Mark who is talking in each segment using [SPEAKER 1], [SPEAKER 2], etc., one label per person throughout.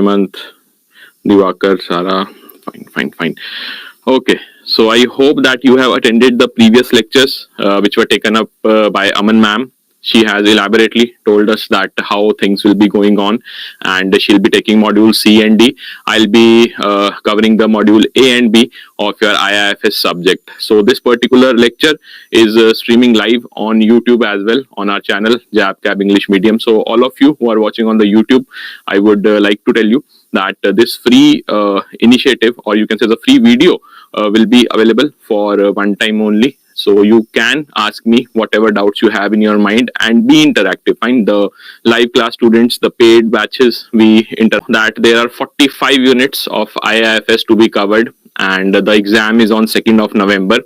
[SPEAKER 1] Hemant, Divakar, Sara. Fine. Okay, so I hope that you have attended the previous lectures which were taken up by Aman ma'am. She has elaborately told us that how things will be going on, and she'll be taking module C and D. I'll be covering the module A and B of your IIFS subject. So this particular lecture is streaming live on YouTube as well on our channel JAIIB CAIIB English Medium. So all of you who are watching on the YouTube, I would like to tell you that this free initiative, or you can say the free video, will be available for one time only. So you can ask me whatever doubts you have in your mind and be interactive. Find the live class students, the paid batches, that there are 45 units of IIFS to be covered, and the exam is on 2nd of November.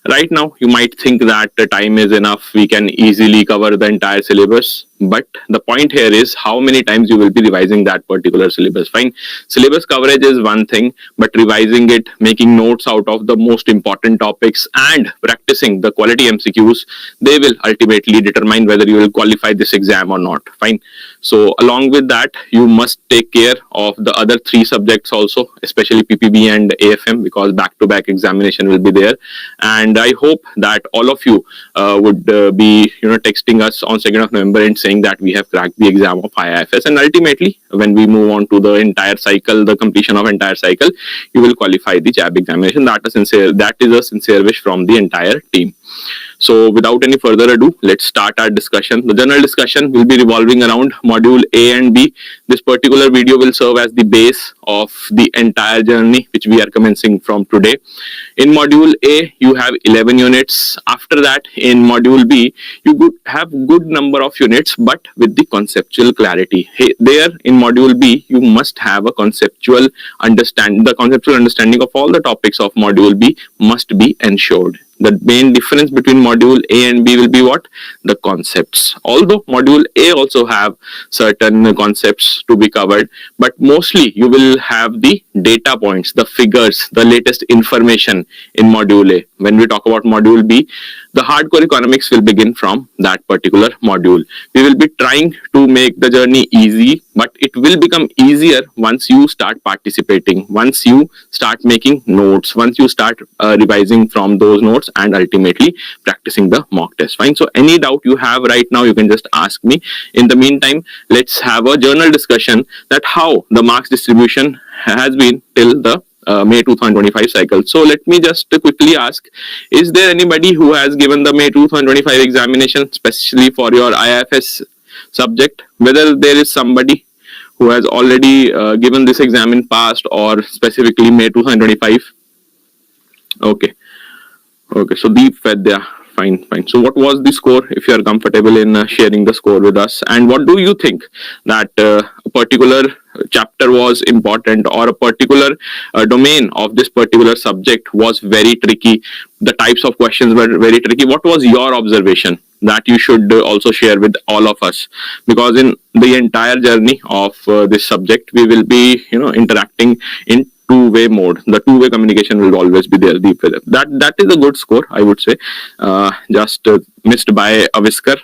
[SPEAKER 1] Right now, you might think that the time is enough. We can easily cover the entire syllabus. But the point here is how many times you will be revising that particular syllabus. Fine. Syllabus coverage is one thing, but revising it, making notes out of the most important topics and practicing the quality MCQs, they will ultimately determine whether you will qualify this exam or not. Fine. So along with that, you must take care of the other three subjects also, especially PPB and AFM, because back-to-back examination will be there. And I hope that all of you would be texting us on 2nd of November and saying that we have cracked the exam of IIFS, and ultimately when we move on to the entire cycle, the completion of entire cycle, you will qualify the JAIIB examination. That is a sincere wish from the entire team. So without any further ado, let's start our discussion. The general discussion will be revolving around module A and B. This particular video will serve as the base of the entire journey which we are commencing from today. In module A, you have 11 units. After that, in module B, you have good number of units, but with the conceptual clarity. There in module B, you must have a conceptual understanding. The conceptual understanding of all the topics of module B must be ensured. The main difference between module A and B will be what? The concepts. Although module A also have certain concepts to be covered, but mostly you will have the data points, the figures, the latest information in module A. When we talk about module B, the hardcore economics will begin from that particular module. We will be trying to make the journey easy, but it will become easier once you start participating, once you start making notes, once you start revising from those notes and ultimately practicing the mock test. Fine. So any doubt you have right now, you can just ask me. In the meantime, let's have a journal discussion that how the marks distribution has been till the May 2025 cycle. So let me just quickly ask, is there anybody who has given the May 2025 examination, especially for your IFS subject? Whether there is somebody who has already given this exam in past or specifically May 2025? Okay, so Deep Vedya, fine. So what was the score, if you are comfortable in sharing the score with us? And what do you think that a particular chapter was important, or a particular domain of this particular subject was very tricky? The types of questions were very tricky. What was your observation that you should also share with all of us? Because in the entire journey of this subject, we will be interacting in two-way mode. The two-way communication will always be there. That is a good score, I would say. Just missed by a whisker.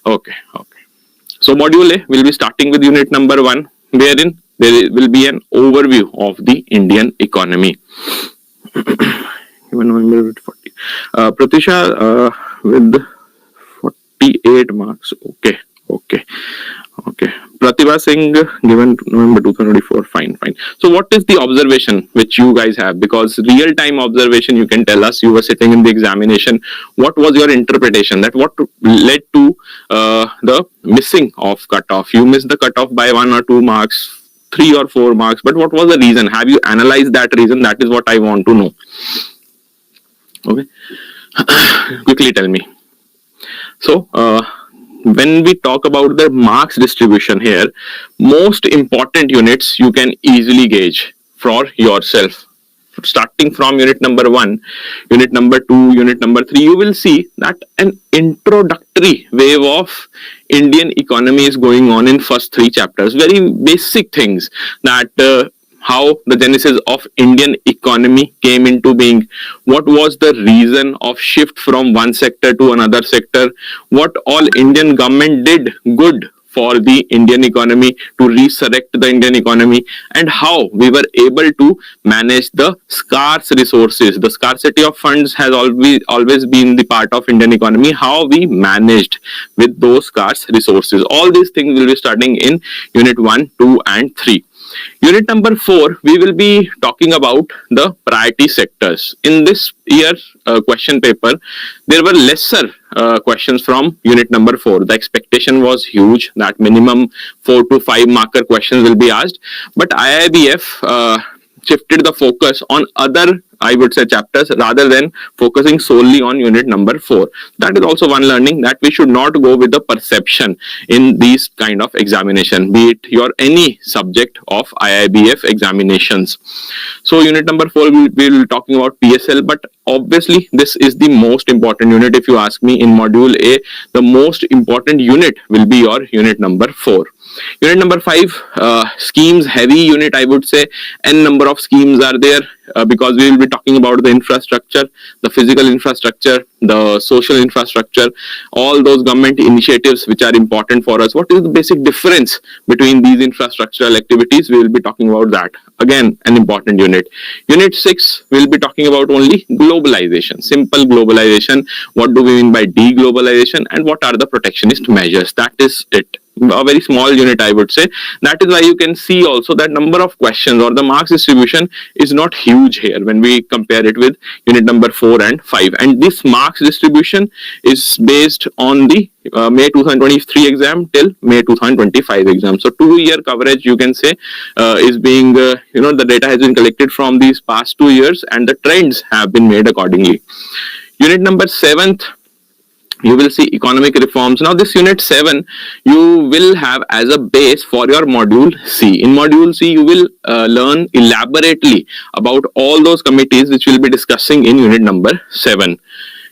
[SPEAKER 1] Okay. So module A will be starting with unit number 1, wherein there will be an overview of the Indian economy. Pratisha with 48 marks. Okay. Pratibha Singh given November 2024. Fine. So what is the observation which you guys have? Because real time observation, you can tell us. You were sitting in the examination. What was your interpretation? That what led to the missing of cutoff? You missed the cutoff by 1 or 2 marks, 3 or 4 marks. But what was the reason? Have you analyzed that reason? That is what I want to know. Okay. Quickly tell me. So, when we talk about the marks distribution here, most important units you can easily gauge for yourself. Starting from unit number 1, unit number 2, unit number 3, you will see that an introductory wave of Indian economy is going on in first 3 chapters. Very basic things, that how the genesis of Indian economy came into being, what was the reason of shift from one sector to another sector, what all Indian government did good for the Indian economy, to resurrect the Indian economy, and how we were able to manage the scarce resources. The scarcity of funds has always been the part of Indian economy. How we managed with those scarce resources. All these things will be starting in Unit 1, 2, and 3. Unit number 4, we will be talking about the priority sectors. In this year's question paper, there were lesser questions from unit number 4. The expectation was huge that minimum 4 to 5 marker questions will be asked, but IIBF shifted the focus on other, I would say, chapters rather than focusing solely on unit number 4. That is also one learning, that we should not go with the perception in these kind of examination, be it your any subject of IIBF examinations. So unit number 4, we will be talking about PSL, but obviously this is the most important unit. If you ask me, in module A, the most important unit will be your unit number 4. Unit number 5, schemes heavy unit, I would say. N number of schemes are there because we will be talking about the infrastructure, the physical infrastructure, the social infrastructure, all those government initiatives which are important for us. What is the basic difference between these infrastructural activities? We will be talking about that. Again, an important unit. Unit 6, we will be talking about only globalization, simple globalization. What do we mean by deglobalization, and what are the protectionist measures? That is it. A very small unit, I would say. That is why you can see also that number of questions or the marks distribution is not huge here when we compare it with unit number 4 and 5. And this marks distribution is based on the May 2023 exam till May 2025 exam. So 2-year coverage, you can say, is being, the data has been collected from these past 2 years and the trends have been made accordingly. Unit number 7th, you will see economic reforms. Now this unit 7 you will have as a base for your module C. In module C you will learn elaborately about all those committees which we'll be discussing in unit number 7.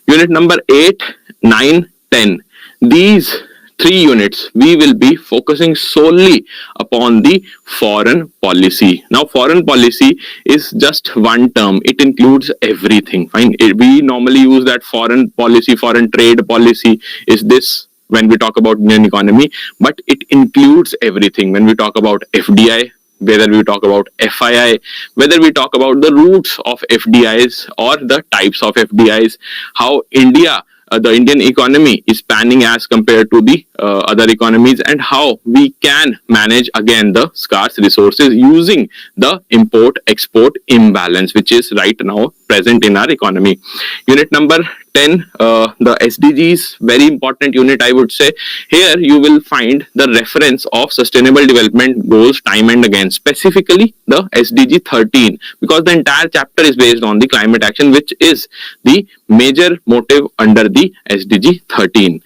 [SPEAKER 1] Unit number 8, 9, 10. These 3 units we will be focusing solely upon the foreign policy. Now foreign policy is just one term, it includes everything. Fine, we normally use that foreign policy, foreign trade policy is this when we talk about Indian economy, but it includes everything. When we talk about FDI, whether we talk about FII, whether we talk about the roots of FDIs or the types of FDIs, how India, the Indian economy is panning as compared to the other economies, and how we can manage again the scarce resources using the import-export imbalance which is right now present in our economy. Unit number 10, the SDGs, very important unit, I would say. Here you will find the reference of Sustainable Development Goals time and again, specifically the SDG 13, because the entire chapter is based on the climate action, which is the major motive under the SDG 13.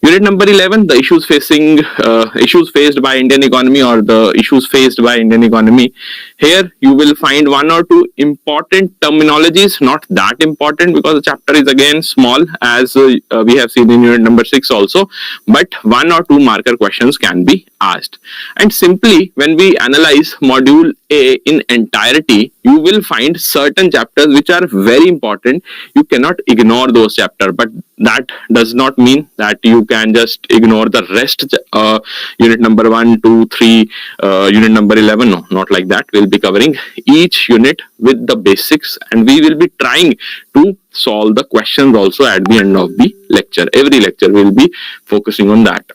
[SPEAKER 1] Unit number 11, the issues faced by Indian economy, or the issues faced by Indian economy. Here you will find 1 or 2 important terminologies, not that important because the chapter is again small, as we have seen in unit number 6 also, but 1 or 2 marker questions can be asked. And simply when we analyze module A in entirety, you will find certain chapters which are very important. You cannot ignore those chapters, but that does not mean that you can just ignore the rest. Unit number 1, 2, 3, unit number 11, no, not like that. We'll be covering each unit with the basics, and we will be trying to solve the questions also at the end of the lecture. Every lecture will be focusing on that.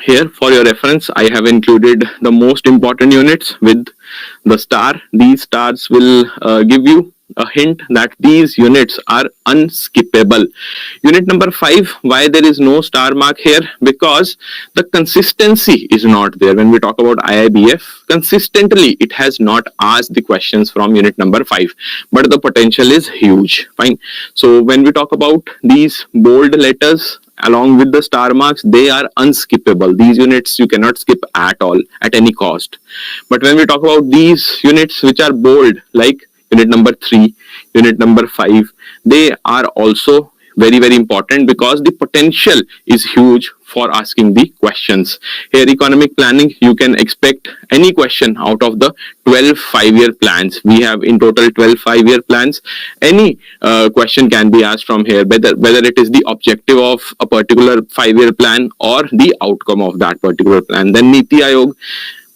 [SPEAKER 1] Here for your reference, I have included the most important units with the star. These stars will give you a hint that these units are unskippable. Unit number 5, why there is no star mark here? Because the consistency is not there. When we talk about IIBF, consistently it has not asked the questions from unit number 5, but the potential is huge. Fine. So when we talk about these bold letters along with the star marks, they are unskippable. These units you cannot skip at all, at any cost. But when we talk about these units which are bold, like unit number 3, unit number 5, they are also very, very important because the potential is huge for asking the questions. Here, economic planning, you can expect any question out of the 12 5-year plans. We have in total 12 5-year plans. Any question can be asked from here, whether it is the objective of a particular 5-year plan or the outcome of that particular plan. Then Niti Aayog,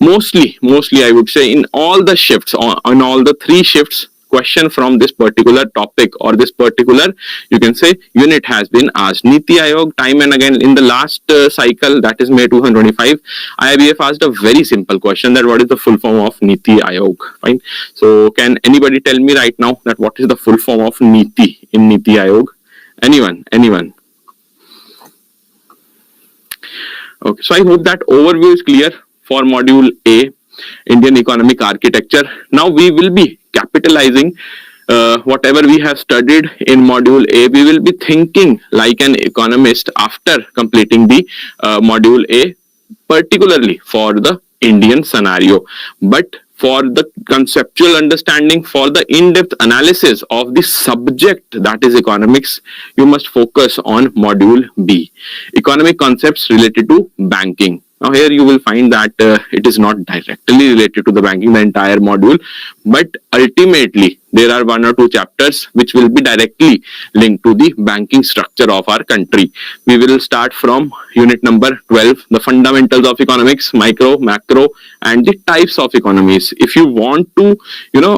[SPEAKER 1] mostly I would say in all the shifts, on all the 3 shifts, question from this particular topic or this particular, you can say, unit has been asked. Niti Aayog, time and again in the last cycle, that is May 2025, IIBF asked a very simple question, that what is the full form of Niti Aayog. Fine. So can anybody tell me right now that what is the full form of Niti in Niti Aayog? Anyone? Okay, so I hope that overview is clear for module A, Indian economic architecture. Now we will be capitalizing whatever we have studied in module A. We will be thinking like an economist after completing the module A, particularly for the Indian scenario. But for the conceptual understanding, for the in-depth analysis of the subject, that is economics, you must focus on module B, economic concepts related to banking. Now here you will find that it is not directly related to the banking, the entire module, but ultimately there are 1 or 2 chapters which will be directly linked to the banking structure of our country. We will start from unit number 12, the fundamentals of economics, micro, macro, and the types of economies. If you want to,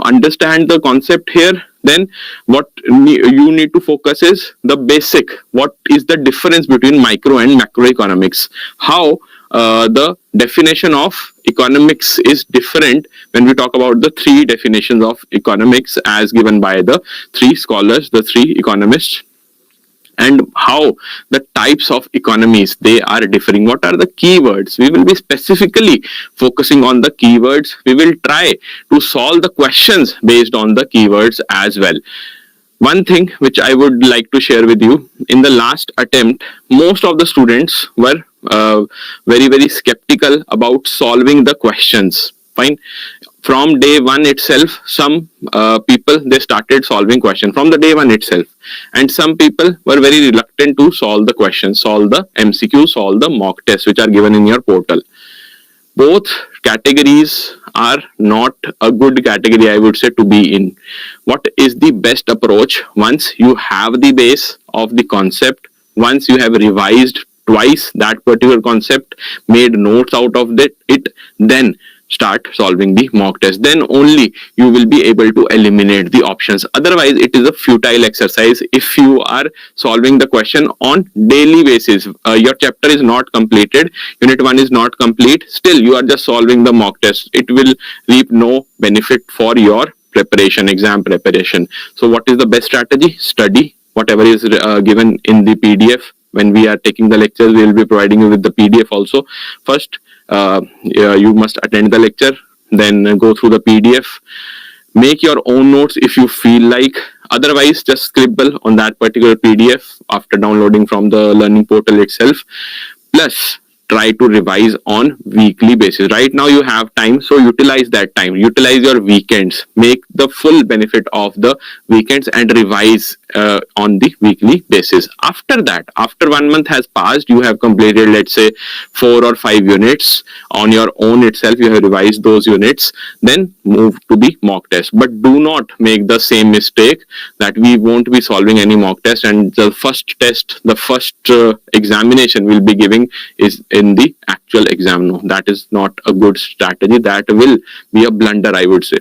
[SPEAKER 1] understand the concept here, then what you need to focus is the basic. What is the difference between micro and macroeconomics? How the definition of economics is different when we talk about the 3 definitions of economics as given by the 3 scholars, the 3 economists, and how the types of economies they are differing. What are the keywords? We will be specifically focusing on the keywords. We will try to solve the questions based on the keywords as well. One thing which I would like to share with you, in the last attempt, most of the students were very skeptical about solving the questions. Fine. From day 1 itself, some people, they started solving questions from the day 1 itself, and some people were very reluctant to solve the questions, solve the MCQ, solve the mock tests which are given in your portal. Both categories are not a good category, I would say, to be in. What is the best approach? Once you have the base of the concept, once you have revised twice that particular concept, made notes out of it, then start solving the mock test. Then only you will be able to eliminate the options. Otherwise, it is a futile exercise. If you are solving the question on daily basis, your chapter is not completed, unit 1 is not complete, still you are just solving the mock test. It will reap no benefit for your preparation, exam preparation. So what is the best strategy? Study whatever is given in the PDF. When we are taking the lectures, we will be providing you with the PDF also. First, you must attend the lecture, then go through the PDF, make your own notes if you feel like. Otherwise, just scribble on that particular PDF after downloading from the learning portal itself. Plus, try to revise on weekly basis. Right now you have time, so utilize that time. Utilize your weekends. Make the full benefit of the weekends and revise on the weekly basis. After that, after 1 month has passed, you have completed, let's say, 4 or 5 units on your own itself. You have revised those units. Then move to the mock test. But do not make the same mistake that we won't be solving any mock test, and the first test, the first examination we'll be giving is in the actual exam. No, that is not a good strategy. That will be a blunder, I would say.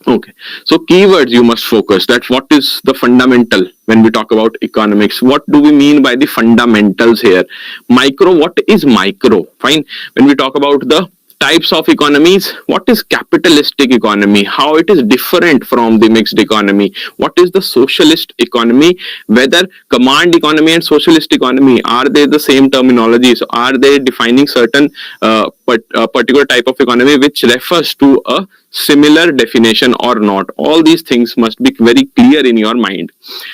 [SPEAKER 1] Okay, so keywords you must focus. That what is the fundamental when we talk about economics? What do we mean by the fundamentals here? Micro, what is micro? Fine. When we talk about the types of economies, what is capitalistic economy? How it is different from the mixed economy? What is the socialist economy? Whether command economy and socialist economy, are they the same terminologies? Are they defining certain particular type of economy which refers to a similar definition or not? All these things must be very clear in your mind.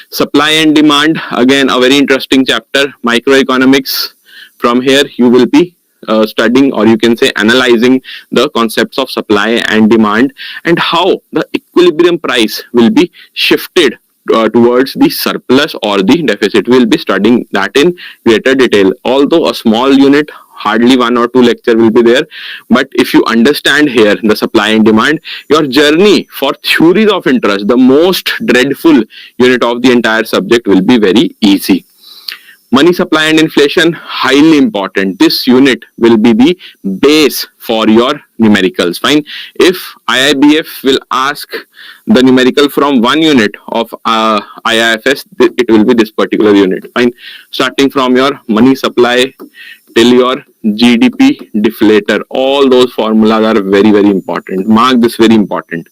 [SPEAKER 1] Supply and demand, again a very interesting chapter. Microeconomics, from here you will be studying, or you can say analyzing, the concepts of supply and demand and how the equilibrium price will be shifted towards the surplus or the deficit. We'll be studying that in greater detail. Although a small unit, hardly 1 or 2 lecture will be there, but if you understand here the supply and demand, your journey for theories of interest, the most dreadful unit of the entire subject, will be very easy. Money supply and inflation, highly important. This unit will be the base for your numericals. Fine. If IIBF will ask the numerical from one unit of IFS, it will be this particular unit. Fine. Starting from your money supply till your GDP deflator. All those formulas are very, very important. Mark this, very important.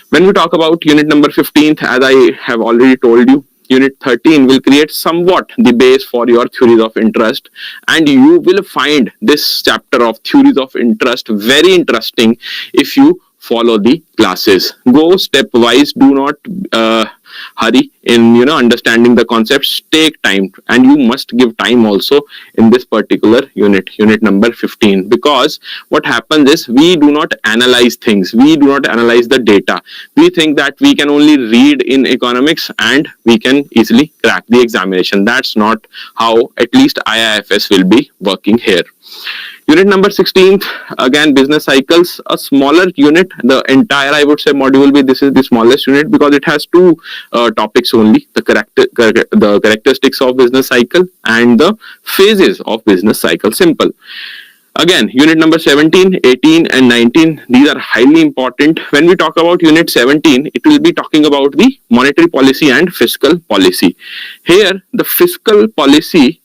[SPEAKER 1] When we talk about unit number 15th, as I have already told you, unit 13 will create somewhat the base for your theories of interest, and you will find this chapter of theories of interest very interesting if you follow the classes. Go stepwise. Do not hurry in understanding the concepts. Take time, and you must give time also in this particular unit number 15, because what happens is we do not analyze things, we do not analyze the data. We think that we can only read in economics and we can easily crack the examination. That's not how at least IIFS will be working here. Unit number 16th, again business cycles, a smaller unit. The entire, I would say, module will be, this is the smallest unit because it has two topics only: the characteristics of business cycle and the phases of business cycle. Simple. Again, unit number 17, 18 and 19, these are highly important. When we talk about unit 17, it will be talking about the monetary policy and fiscal policy. Here, the fiscal policy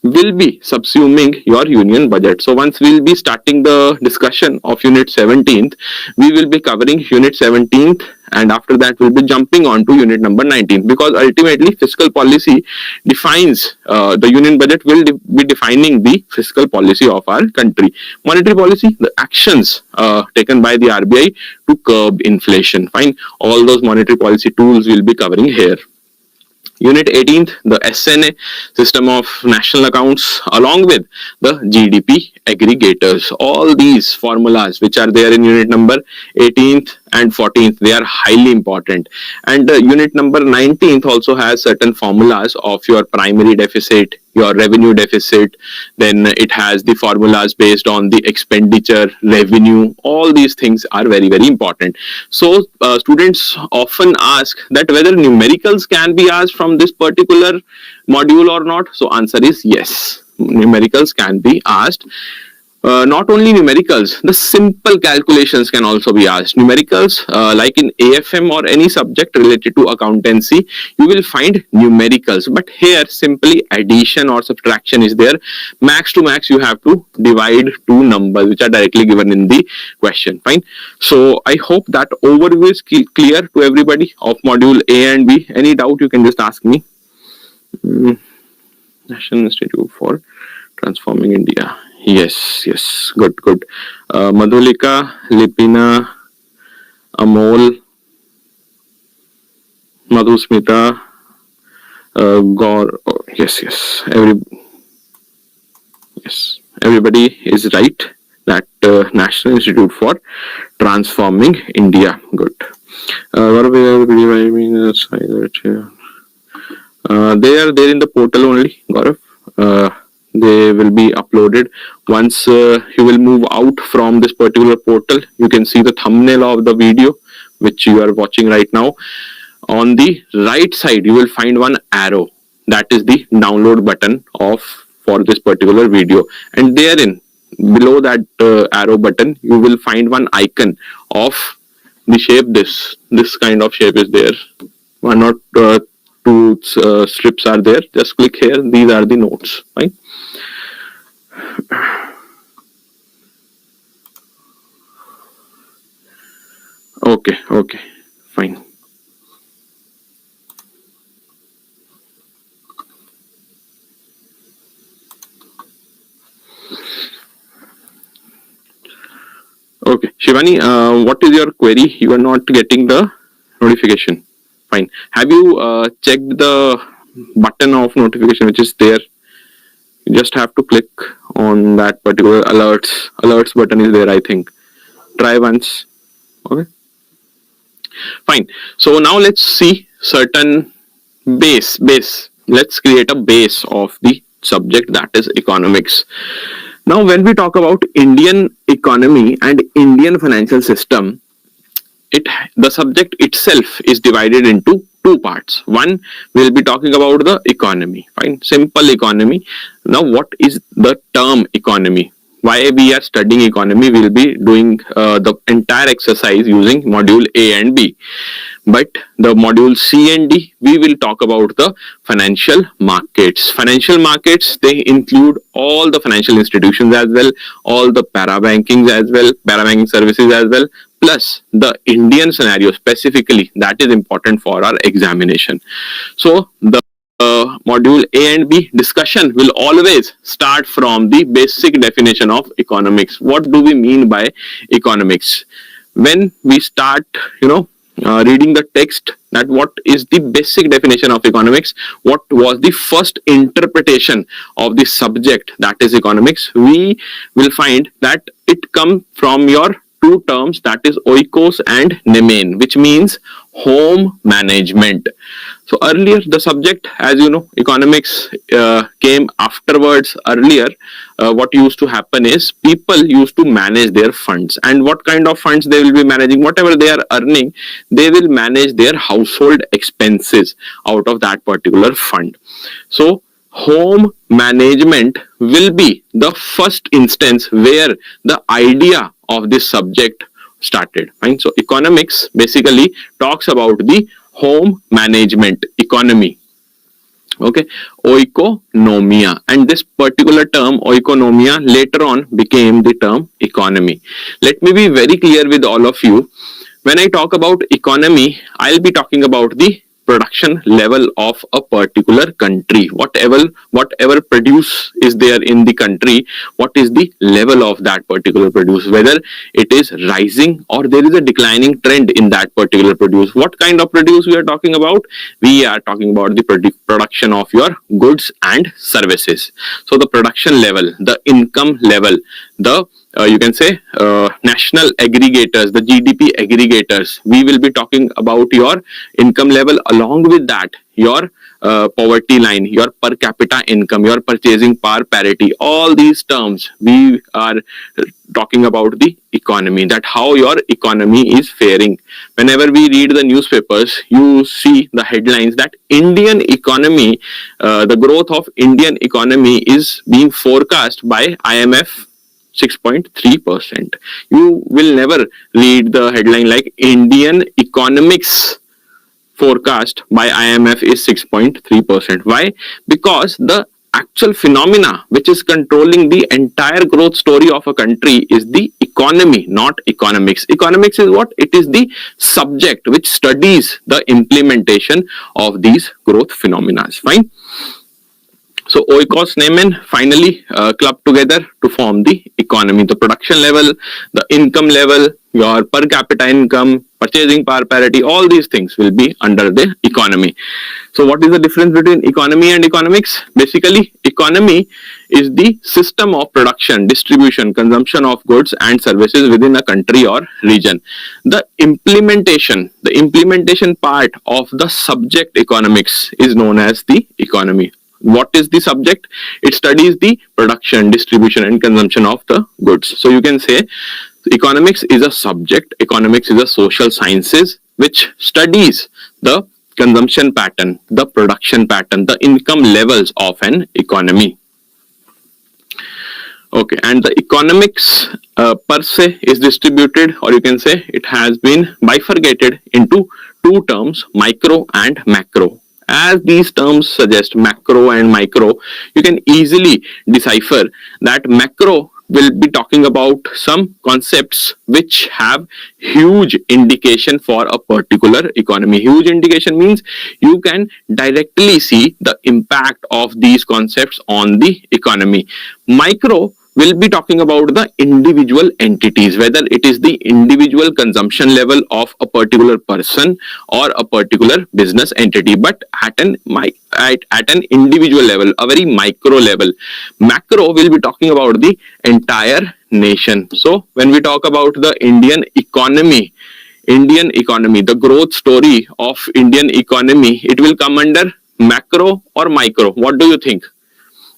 [SPEAKER 1] will be subsuming your union budget. So once we'll be starting the discussion of unit 17th, we will be covering unit 17th, and after that we'll be jumping on to unit number 19, because ultimately fiscal policy defines the union budget will be defining the fiscal policy of our country. Monetary policy, the actions taken by the RBI to curb inflation. Fine. All those monetary policy tools we'll be covering here. Unit 18th, the SNA, System of National Accounts, along with the GDP aggregators. All these formulas which are there in unit number 18th and 14th, they are highly important. And unit number 19th also has certain formulas of your primary deficit, your revenue deficit. Then it has the formulas based on the expenditure, revenue. All these things are very, very important. So students often ask that whether numericals can be asked from this particular module or not. So answer is yes, numericals can be asked. Not only numericals, the simple calculations can also be asked. Numericals, like in AFM or any subject related to accountancy, you will find numericals. But here, simply addition or subtraction is there. Max to max, you have to divide two numbers which are directly given in the question. Fine. So I hope that overview is clear to everybody of module A and B. Any doubt, you can just ask me. National Institute for Transforming India. Yes, good. Madhulika, Lipina, Amol, Madhusmita, Gaur. Oh, yes. Everybody is right. That National Institute for Transforming India. Good. They are there in the portal only, Gaurav. They will be uploaded. Once you will move out from this particular portal, you can see the thumbnail of the video which you are watching right now. On the right side, you will find one arrow. That is the download button for this particular video. And therein, below that arrow button, you will find one icon of the shape. This kind of shape is there. One or two strips are there. Just click here. These are the notes. Right? Okay, fine. Okay, Shivani, what is your query? You are not getting the notification. Fine. Have you checked the button of notification which is there? You just have to click on that particular alerts button is there, I think. Try once. Okay. Fine. So now let's see certain base. Let's create a base of the subject, that is economics. Now, when we talk about Indian economy and Indian financial system, the subject itself is divided into two parts. One, we'll be talking about the economy, fine, simple economy. Now, what is the term economy? Why we are studying economy? We'll be doing the entire exercise using module A and B. But the module C and D, we will talk about the financial markets. Financial markets, they include all the financial institutions as well, all the parabanking as well, parabanking services as well, plus the Indian scenario specifically, that is important for our examination. So the module A and B discussion will always start from the basic definition of economics. What do we mean by economics? When we start, reading the text, that what is the basic definition of economics, what was the first interpretation of the subject, that is economics, we will find that it comes from your two terms, that is oikos and nemen, which means home management. So earlier the subject, as you know, economics came afterwards. Earlier, what used to happen is people used to manage their funds, and what kind of funds they will be managing? Whatever they are earning, they will manage their household expenses out of that particular fund. So home management will be the first instance where the idea of this subject started. Right? So economics basically talks about the home management economy. Okay, oikonomia, and this particular term oikonomia later on became the term economy. Let me be very clear with all of you. When I talk about economy, I'll be talking about the production level of a particular country. Whatever produce is there in the country, what is the level of that particular produce, whether it is rising or there is a declining trend in that particular produce. What kind of produce we are talking about? We are talking about the production of your goods and services. So the production level, the income level, the you can say national aggregators, the GDP aggregators. We will be talking about your income level, along with that your poverty line, your per capita income, your purchasing power parity. All these terms we are talking about the economy, that how your economy is faring. Whenever we read the newspapers, you see the headlines that Indian economy, the growth of Indian economy is being forecast by IMF 6.3%. You will never read the headline like Indian economics forecast by IMF is 6.3%. Why? Because the actual phenomena which is controlling the entire growth story of a country is the economy, not economics. Economics is what? It is the subject which studies the implementation of these growth phenomena. Fine. So oikos nemen finally club together to form the economy. The production level, the income level, your per capita income, purchasing power parity, all these things will be under the economy. So what is the difference between economy and economics? Basically, economy is the system of production, distribution, consumption of goods and services within a country or region. The implementation part of the subject economics is known as the economy. What is the subject? It studies the production, distribution and consumption of the goods. So you can say economics is a subject, economics is a social sciences which studies the consumption pattern, the production pattern, the income levels of an economy. Okay, and the economics per se is distributed, or you can say it has been bifurcated into two terms, micro and macro. As these terms suggest, macro and micro, you can easily decipher that macro will be talking about some concepts which have huge indication for a particular economy. Huge indication means you can directly see the impact of these concepts on the economy. Micro will be talking about the individual entities, whether it is the individual consumption level of a particular person or a particular business entity, but at an individual level, a very micro level. Macro will be talking about the entire nation. So when we talk about the Indian economy, Indian economy, the growth story of Indian economy, it will come under macro or micro? What do you think?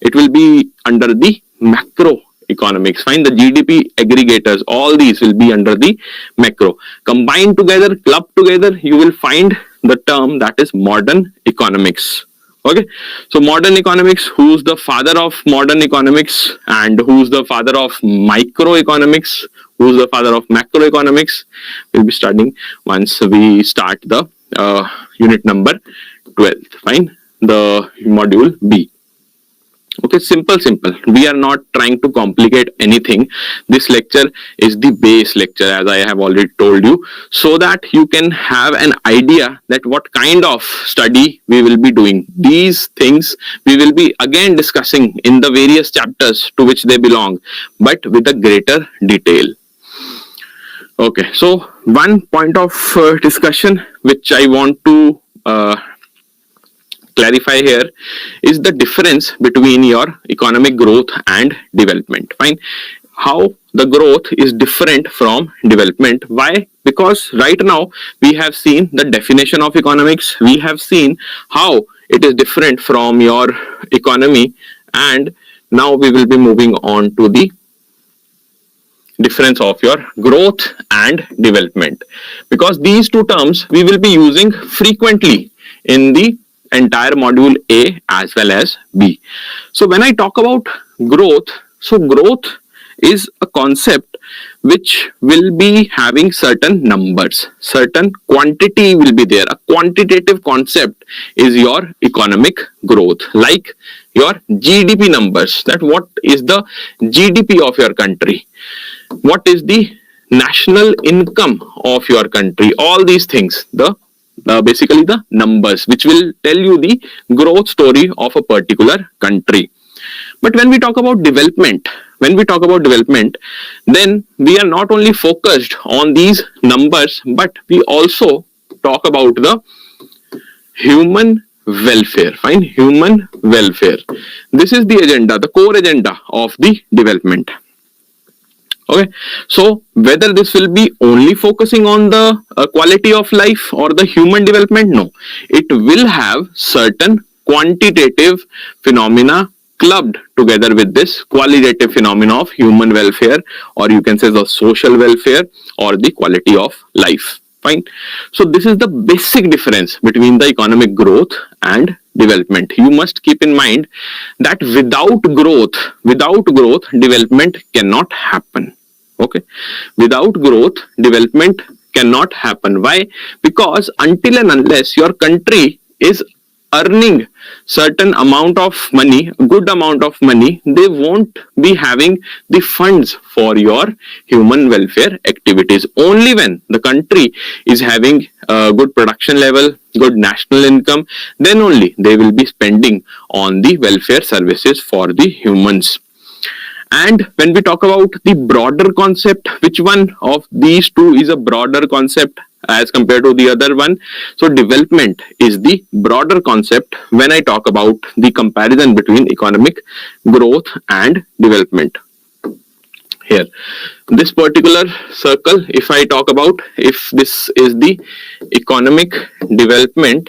[SPEAKER 1] It will be under the macro economics. Fine, the GDP aggregators, all these will be under the macro. Combined together, clubbed together, you will find the term that is modern economics. Okay, so modern economics, who's the father of modern economics and who's the father of microeconomics, who's the father of macroeconomics, we'll be studying once we start the unit number 12. Fine, the module B. Okay, simple. We are not trying to complicate anything. This lecture is the base lecture, as I have already told you, so that you can have an idea that what kind of study we will be doing. These things we will be again discussing in the various chapters to which they belong, but with a greater detail. Okay, so one point of discussion which I want to clarify here is the difference between your economic growth and development. Fine, how the growth is different from development. Why? Because right now we have seen the definition of economics, we have seen how it is different from your economy, and now we will be moving on to the difference of your growth and development, because these two terms we will be using frequently in the entire module A as well as B. So when I talk about growth, so growth is a concept which will be having certain numbers, certain quantity will be there. A quantitative concept is your economic growth, like your GDP numbers, that what is the GDP of your country, what is the national income of your country, all these things, basically the numbers which will tell you the growth story of a particular country. But when we talk about development, then we are not only focused on these numbers, but we also talk about the human welfare. Fine, human welfare. This is the agenda, the core agenda of the development. Okay, so whether this will be only focusing on the quality of life or the human development, no, it will have certain quantitative phenomena clubbed together with this qualitative phenomena of human welfare, or you can say the social welfare or the quality of life. Fine, so this is the basic difference between the economic growth and development. You must keep in mind that without growth, development cannot happen. Okay, without growth, development cannot happen. Why? Because until and unless your country is earning certain amount of money, good amount of money, they won't be having the funds for your human welfare activities. Only when the country is having a good production level, good national income, then only they will be spending on the welfare services for the humans. And when we talk about the broader concept, which one of these two is a broader concept as compared to the other one? So development is the broader concept when I talk about the comparison between economic growth and development. Here, this particular circle, if I talk about, if this is the economic development,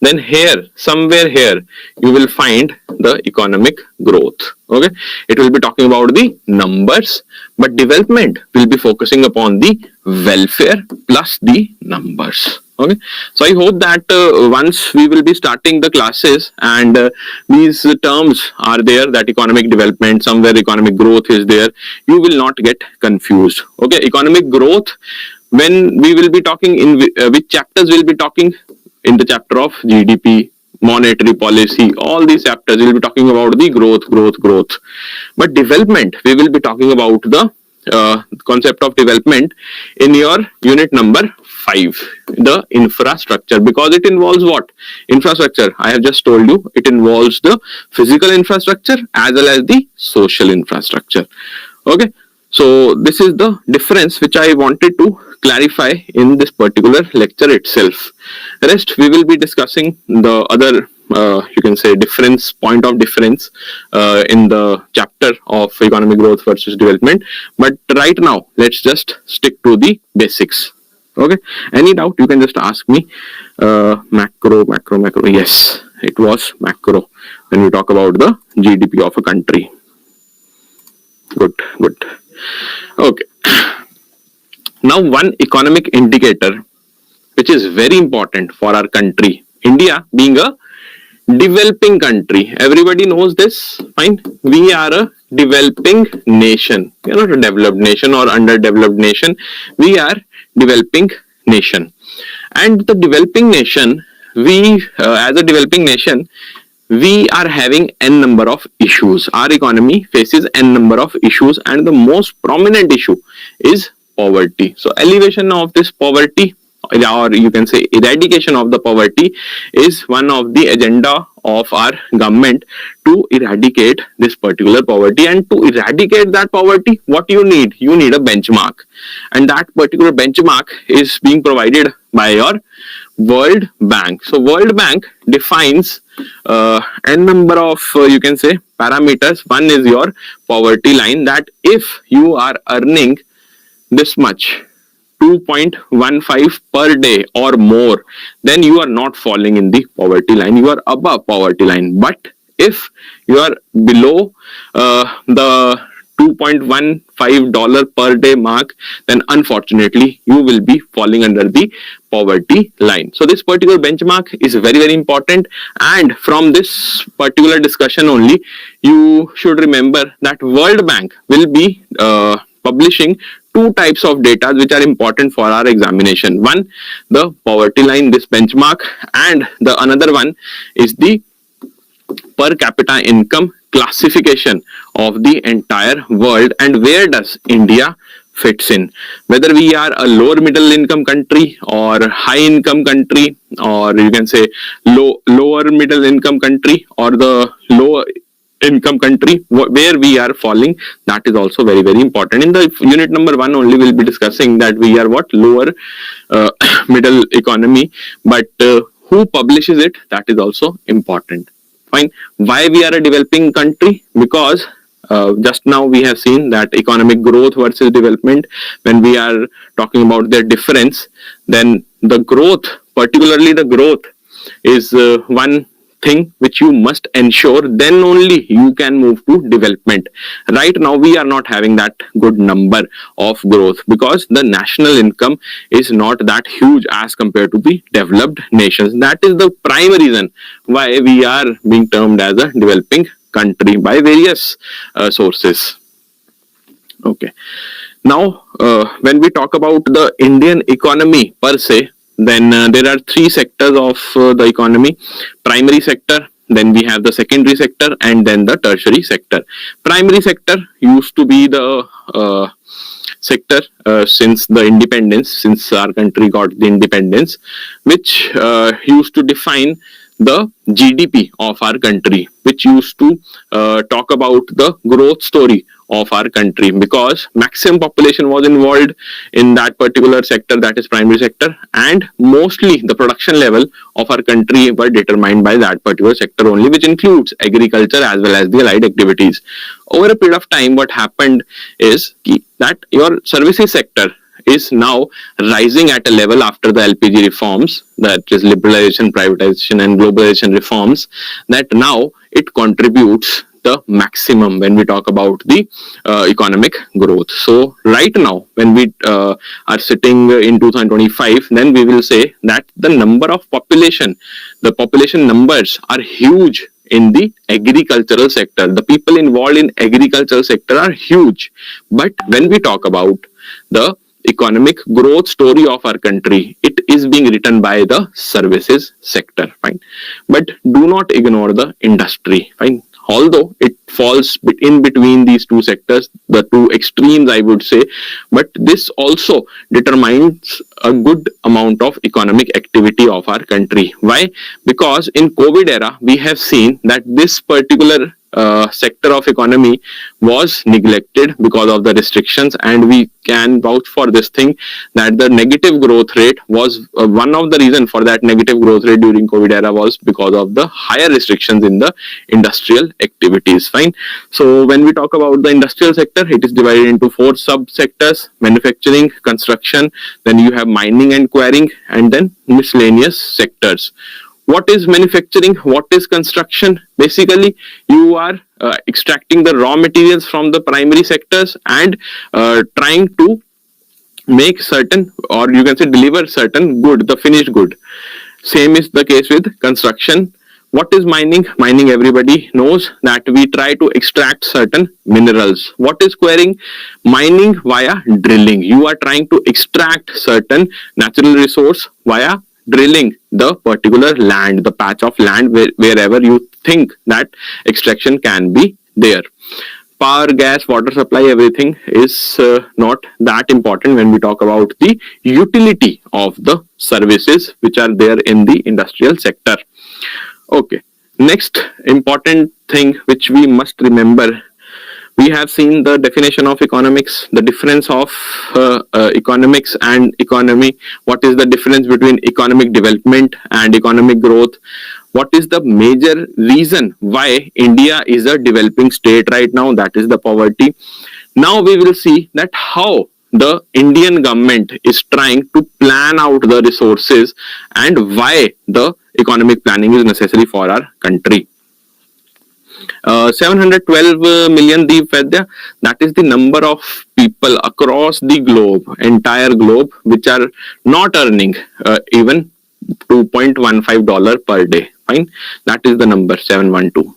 [SPEAKER 1] then here, somewhere here, you will find the economic growth. Okay, it will be talking about the numbers, but development will be focusing upon the welfare plus the numbers. Okay, so I hope that once we will be starting the classes and these terms are there, that economic development, somewhere economic growth is there, you will not get confused. Okay, economic growth, when we will be talking in which chapters we'll be talking? In the chapter of GDP, monetary policy, all these chapters we will be talking about the growth. But development, we will be talking about the concept of development in your unit number 5, the infrastructure, because it involves what? Infrastructure, I have just told you, it involves the physical infrastructure as well as the social infrastructure. Okay, so this is the difference which I wanted to clarify in this particular lecture itself. Rest we will be discussing the other you can say point of difference in the chapter of economic growth versus development, but right now let's just stick to the basics. Okay, any doubt you can just ask me. Macro. Yes, it was macro when we talk about the GDP of a country. Good. Okay, now one economic indicator which is very important for our country, India being a developing country. Everybody knows this, fine. We are a developing nation. We are not a developed nation or underdeveloped nation. We are developing nation. And the developing nation, as a developing nation, we are having n number of issues. Our economy faces n number of issues, and the most prominent issue is poverty. So elevation of this poverty, or you can say eradication of the poverty, is one of the agenda of our government to eradicate this particular poverty. And to eradicate that poverty, what you need a benchmark, and that particular benchmark is being provided by your World Bank. So World Bank defines n number of you can say parameters. One is your poverty line, that if you are earning this much, 2.15 per day or more, then you are not falling in the poverty line, you are above poverty line. But if you are below the $2.15 per day mark, then unfortunately you will be falling under the poverty line. So this particular benchmark is very, very important, and from this particular discussion only, you should remember that World Bank will be publishing two types of data which are important for our examination. One, the poverty line, this benchmark, and the another one is the per capita income classification of the entire world, and where does India fits in, whether we are a lower middle income country or high income country, or you can say lower middle income country or the lower income country, where we are falling. That is also very, very important. In the unit number 1 only we'll be discussing that we are what, lower middle economy, but who publishes it, that is also important. Fine. Why we are a developing country? Because just now we have seen that economic growth versus development, when we are talking about their difference, then the growth, particularly the growth, is one thing which you must ensure, then only you can move to development. Right now we are not having that good number of growth because the national income is not that huge as compared to the developed nations. That is the prime reason why we are being termed as a developing country by various sources. Okay, now when we talk about the Indian economy per se, then there are three sectors of the economy: primary sector, then we have the secondary sector, and then the tertiary sector. Primary sector used to be the sector since the independence, since our country got the independence, which used to define the GDP of our country, which used to talk about the growth story of our country, because maximum population was involved in that particular sector, that is primary sector, and mostly the production level of our country were determined by that particular sector only, which includes agriculture as well as the allied activities. Over a period of time, what happened is that your services sector is now rising at a level after the LPG reforms, that is liberalization, privatization and globalization reforms, that now it contributes the maximum when we talk about the economic growth. So right now when we are sitting in 2025, then we will say that the number of population, the population numbers are huge in the agricultural sector. The people involved in agricultural sector are huge. But when we talk about the economic growth story of our country, it is being written by the services sector. Fine. But do not ignore the industry. Fine. Although it falls in between these two sectors, the two extremes, I would say, but this also determines a good amount of economic activity of our country. Why? Because in COVID era, we have seen that this particular sector of economy was neglected because of the restrictions, and we can vouch for this thing that the negative growth rate was one of the reason for that negative growth rate during COVID era was because of the higher restrictions in the industrial activities. Fine. So when we talk about the industrial sector, it is divided into 4 sub-sectors: manufacturing, construction, then you have mining and quarrying, and then miscellaneous sectors. What is manufacturing? What is construction? Basically, you are extracting the raw materials from the primary sectors and trying to make certain, or you can say deliver certain good, the finished good. Same is the case with construction. What is mining? Mining, everybody knows that we try to extract certain minerals. What is quarrying? Mining via drilling. You are trying to extract certain natural resource via drilling the particular land, the patch of land wherever you think that extraction can be there. Power, gas, water supply, everything is not that important when we talk about the utility of the services which are there in the industrial sector. Okay, next important thing which we must remember, we have seen the definition of economics, the difference of economics and economy. What is the difference between economic development and economic growth? What is the major reason why India is a developing state right now? That is the poverty. Now we will see that how the Indian government is trying to plan out the resources and why the economic planning is necessary for our country. 712 million Deep Vedya, that is the number of people across the globe, entire globe, which are not earning even $2.15 per day. Fine, that is the number 712.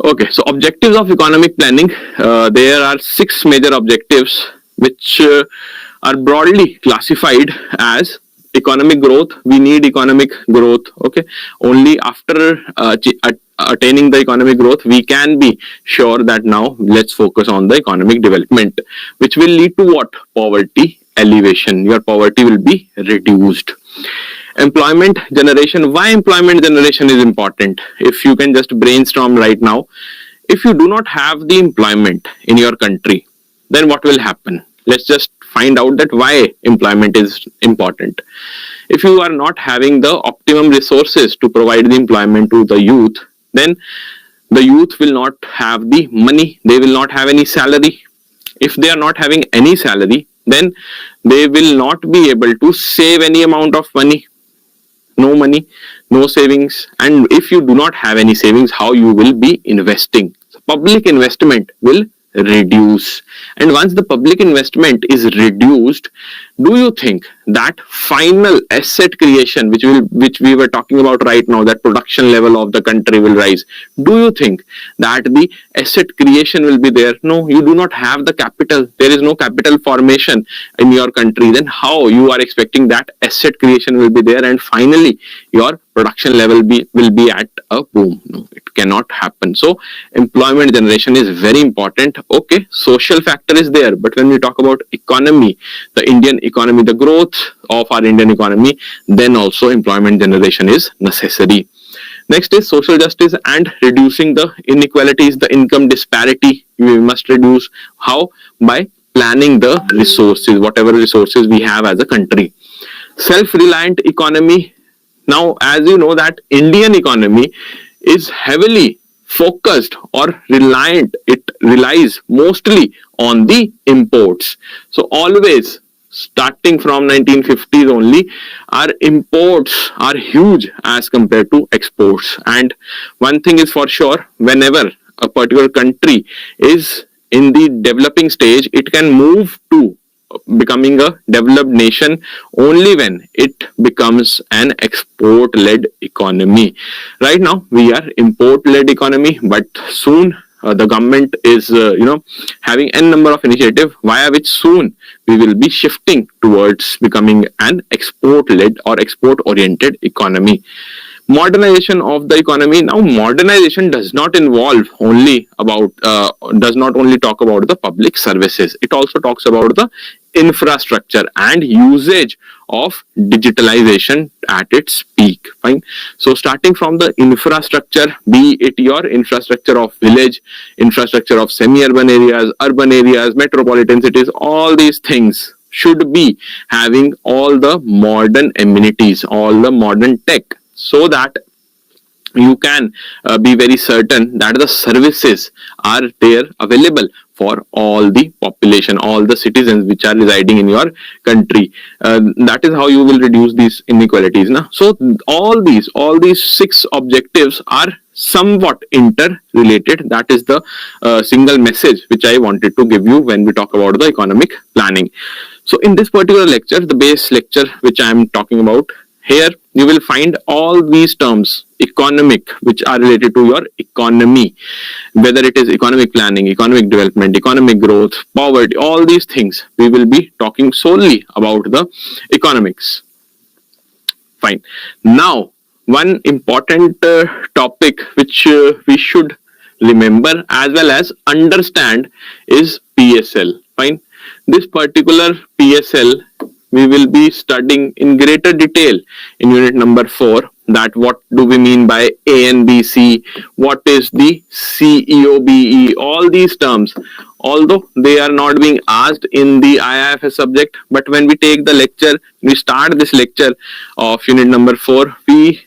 [SPEAKER 1] Okay, so objectives of economic planning, there are 6 major objectives which are broadly classified as economic growth. We need economic growth. Okay, only after attaining the economic growth we can be sure that now let's focus on the economic development, which will lead to what? Poverty elevation. Your poverty will be reduced. Employment generation. Why employment generation is important? If you can just brainstorm right now, if you do not have the employment in your country, then what will happen? Let's just find out that why employment is important. If you are not having the optimum resources to provide the employment to the youth, then the youth will not have the money, they will not have any salary. If they are not having any salary, then they will not be able to save any amount of money. No money, no savings. And if you do not have any savings, how you will be investing? So public investment will reduce. And once the public investment is reduced, do you think that final asset creation, which we were talking about right now, that production level of the country will rise? Do you think that the asset creation will be there? No, you do not have the capital. There is no capital formation in your country. Then how you are expecting that asset creation will be there and finally your production level will be at a boom? No, it cannot happen. So employment generation is very important. Okay, social factor is there, but when we talk about economy, the Indian economy, the growth of our Indian economy, then also employment generation is necessary. Next is social justice and reducing the inequalities, the income disparity we must reduce. How? By planning the resources, whatever resources we have as a country. Self-reliant economy. Now, as you know that Indian economy is heavily focused or reliant, it relies mostly on the imports. So always, starting from 1950s only, our imports are huge as compared to exports. And one thing is for sure, whenever a particular country is in the developing stage, it can move to becoming a developed nation only when it becomes an export-led economy. Right now, we are import-led economy, but soon the government is, having n number of initiatives via which soon we will be shifting towards becoming an export-led or export-oriented economy. Modernization of the economy. Now, modernization does not involve only about, does not only talk about the public services. It also talks about the infrastructure and usage of digitalization at its peak. Fine. So starting from the infrastructure, be it your infrastructure of village, infrastructure of semi-urban areas, urban areas, metropolitan cities, all these things should be having all the modern amenities, all the modern tech, so that you can be very certain that the services are there available for all the population, all the citizens which are residing in your country. That is how you will reduce these inequalities. Na? So all these 6 objectives are somewhat interrelated. That is the single message which I wanted to give you when we talk about the economic planning. So in this particular lecture, the base lecture which I am talking about, here you will find all these terms economic which are related to your economy, whether it is economic planning, economic development, economic growth, poverty, all these things we will be talking solely about the economics. Fine. Now one important topic which we should remember as well as understand is PSL. Fine. This particular PSL we will be studying in greater detail in unit number 4, that what do we mean by A and B, C, what is the CEOBE, all these terms, although they are not being asked in the IFS subject, but when we take the lecture, we start this lecture of unit number 4, we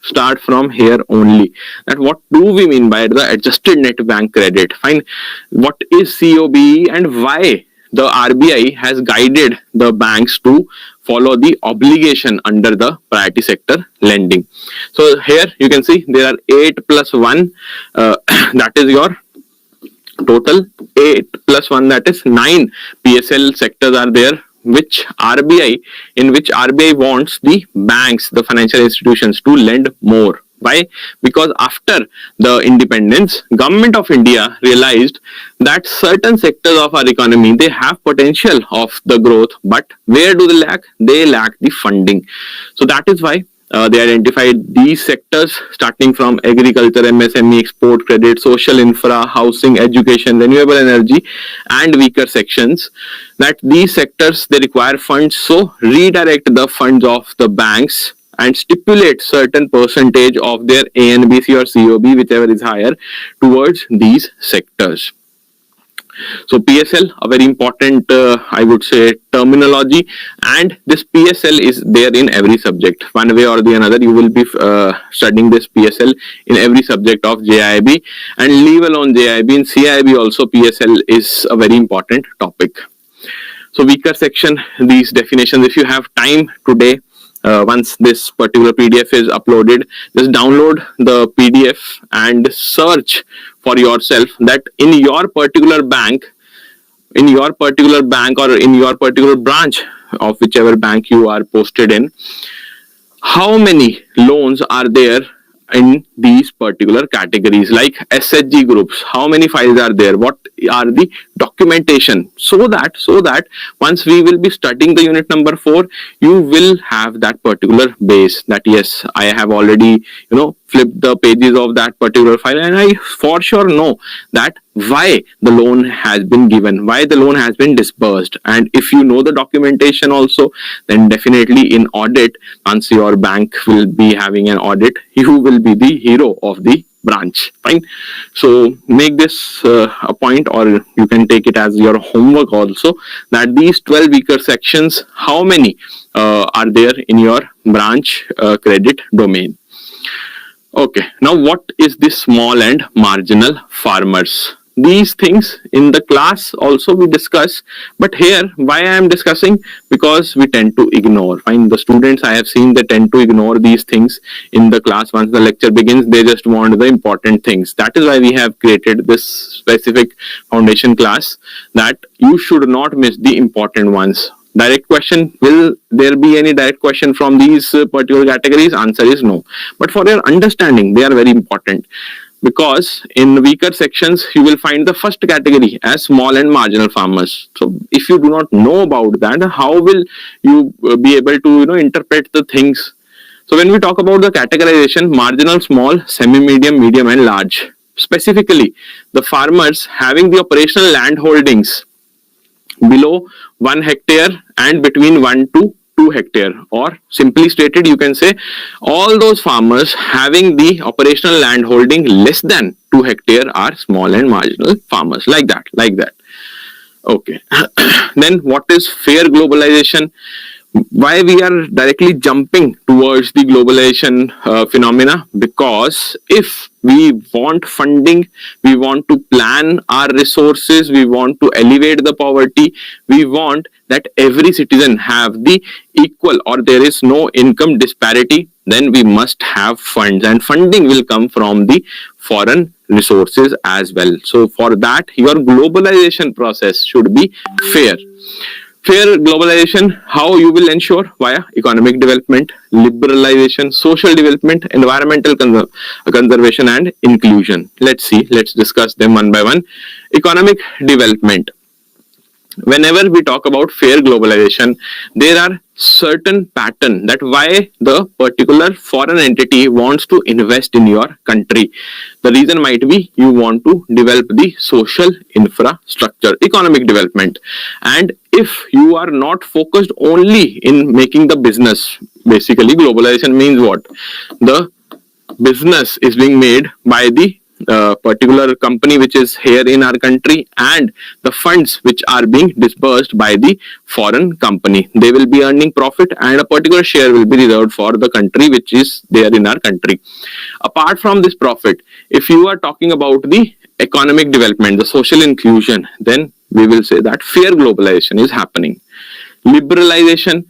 [SPEAKER 1] start from here only, that what do we mean by the adjusted net bank credit. Fine. What is COBE and why the RBI has guided the banks to follow the obligation under the priority sector lending. So here you can see there are 8 plus 1, that is your total 8 plus 1, that is 9 PSL sectors are there, in which RBI wants the banks, the financial institutions to lend more. Why? Because after the independence, Government of India realized that certain sectors of our economy, they have potential of the growth, but where do they lack? They lack the funding. So that is why they identified these sectors starting from agriculture, MSME, export credit, social infra, housing, education, renewable energy, and weaker sections, that these sectors, they require funds. So redirect the funds of the banks and stipulate certain percentage of their A and B, C or COB, whichever is higher, towards these sectors. So PSL, a very important, I would say, terminology, and this PSL is there in every subject. One way or the another, you will be studying this PSL in every subject of JAIIB, and leave alone JAIIB, in CIIB also PSL is a very important topic. So weaker section, these definitions, if you have time today, once this particular PDF is uploaded, just download the PDF and search for yourself that in your particular bank or in your particular branch of whichever bank you are posted in, how many loans are there in these particular categories, like SHG groups, how many files are there, what are the documentation, so that once we will be studying the unit number 4, you will have that particular base, that yes, I have already flipped the pages of that particular file, and I for sure know that why the loan has been given, why the loan has been disbursed. And if you know the documentation also, then definitely in audit, once your bank will be having an audit, you will be the hero of the branch. Fine. So make this a point, or you can take it as your homework also, that these 12 weaker sections, how many are there in your branch credit domain. Okay, now what is the small and marginal farmers? These things in the class also we discuss, but here why I am discussing, because we tend to ignore. Fine, the students I have seen, they tend to ignore these things in the class. Once the lecture begins, they just want the important things. That is why we have created this specific foundation class, that you should not miss the important ones. Direct question, will there be any direct question from these particular categories? Answer is no. But for your understanding, they are very important, because in weaker sections, you will find the first category as small and marginal farmers. So if you do not know about that, how will you be able to interpret the things? So when we talk about the categorization, marginal, small, semi-medium, medium and large, specifically the farmers having the operational land holdings below 1 hectare and between 1 to 2 hectare, or simply stated you can say all those farmers having the operational land holding less than 2 hectare are small and marginal farmers, like that. Okay. Then what is fair globalization? Why we are directly jumping towards the globalization phenomena? Because if we want funding, we want to plan our resources, we want to elevate the poverty, we want that every citizen have the equal, or there is no income disparity, then we must have funds, and funding will come from the foreign resources as well. So for that, your globalization process should be fair. Fair globalization, how you will ensure? Via economic development, liberalization, social development, environmental conservation, and inclusion. Let's discuss them one by one. Economic development. Whenever we talk about fair globalization, there are certain pattern that why the particular foreign entity wants to invest in your country. The reason might be you want to develop the social infrastructure, economic development. And if you are not focused only in making the business, basically globalization means what? The business is being made by the particular company which is here in our country, and the funds which are being disbursed by the foreign company, they will be earning profit, and a particular share will be reserved for the country which is there in our country. Apart from this profit, if you are talking about the economic development, the social inclusion, then we will say that fair globalization is happening. Liberalization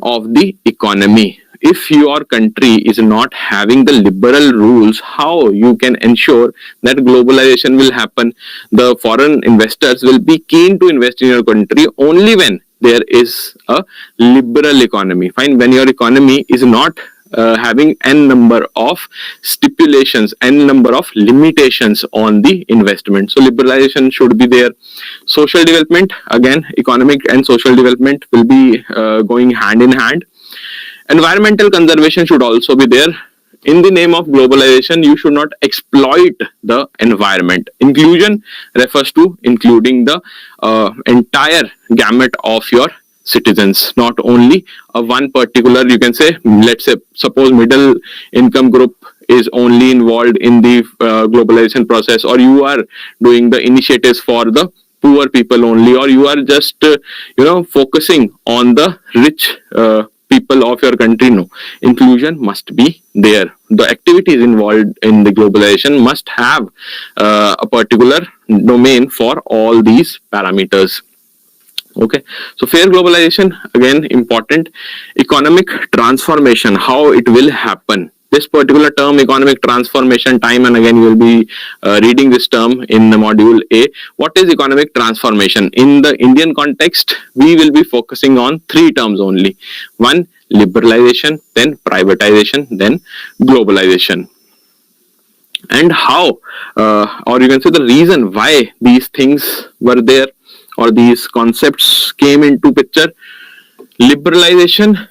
[SPEAKER 1] of the economy. If your country is not having the liberal rules, how you can ensure that globalization will happen? The foreign investors will be keen to invest in your country only when there is a liberal economy. Fine, when your economy is not having n number of stipulations, n number of limitations on the investment. So liberalization should be there. Social development, again, economic and social development will be going hand in hand. Environmental conservation should also be there. In the name of globalization, you should not exploit the environment. Inclusion refers to including the entire gamut of your citizens, not only one particular, you can say, let's say, suppose middle income group is only involved in the globalization process, or you are doing the initiatives for the poor people only, or you are just focusing on the rich people of your country. No, inclusion must be there. The activities involved in the globalization must have a particular domain for all these parameters. Okay, so fair globalization, again, important. Economic transformation, how it will happen. This particular term, economic transformation, time and again you will be reading this term in the module A. What is economic transformation? In the Indian context, we will be focusing on three terms only. One, liberalization, then privatization, then globalization. And how, or you can say the reason why these things were there, or these concepts came into picture: liberalization,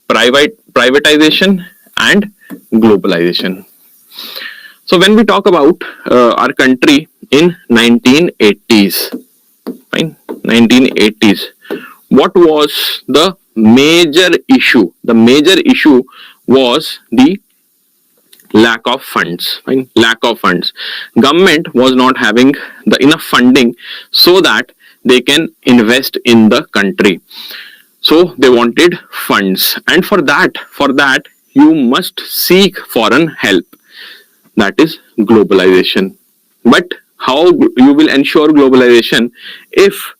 [SPEAKER 1] privatization, and globalization. So when we talk about our country in 1980s, fine, 1980s, what was the major issue? The major issue was the lack of funds. Fine, lack of funds. Government was not having the enough funding so that they can invest in the country. So they wanted funds, and for that you must seek foreign help. That is globalization. But how you will ensure globalization if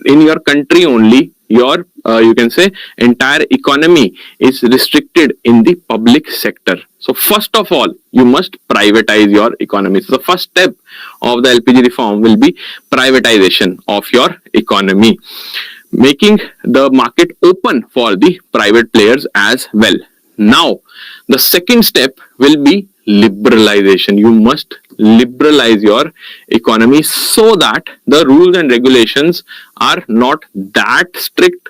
[SPEAKER 1] in your country only your you can say entire economy is restricted in the public sector? So first of all, you must privatize your economy. So the first step of the LPG reform will be privatization of your economy, making the market open for the private players as well. Now, the second step will be liberalization. You must liberalize your economy so that the rules and regulations are not that strict,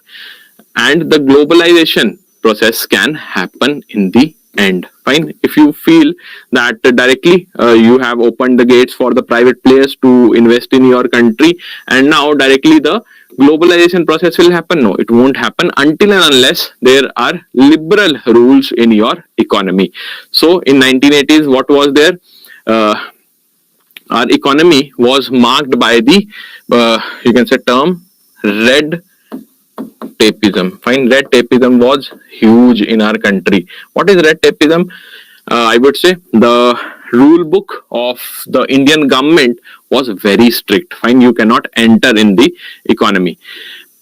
[SPEAKER 1] and the globalization process can happen in the end. Fine. If you feel that directly you have opened the gates for the private players to invest in your country, and now directly the globalization process will happen. No, it won't happen until and unless there are liberal rules in your economy. So in 1980s, what was there? Our economy was marked by the you can say term red tapeism. Fine, red tapeism was huge in our country. What is red tapeism? I would say the rule book of the Indian government was very strict. Fine, you cannot enter in the economy.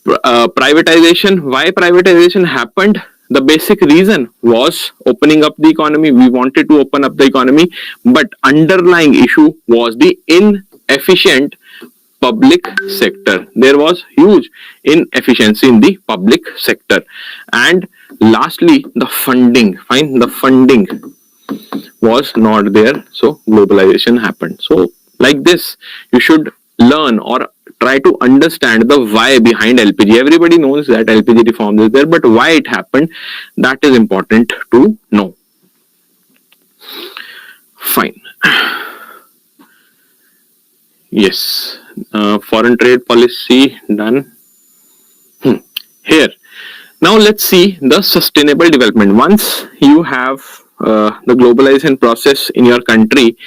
[SPEAKER 1] Privatization. Why privatization happened? The basic reason was opening up the economy. We wanted to open up the economy, but underlying issue was the inefficient public sector. There was huge inefficiency in the public sector. And lastly, the funding. Fine, the funding was not there, so globalization happened. So like this, you should learn or try to understand the why behind LPG. Everybody knows that LPG reforms is there, but why it happened, that is important to know. Fine. Yes, foreign trade policy done. Here, now let's see the sustainable development. Once you have the globalization process in your country,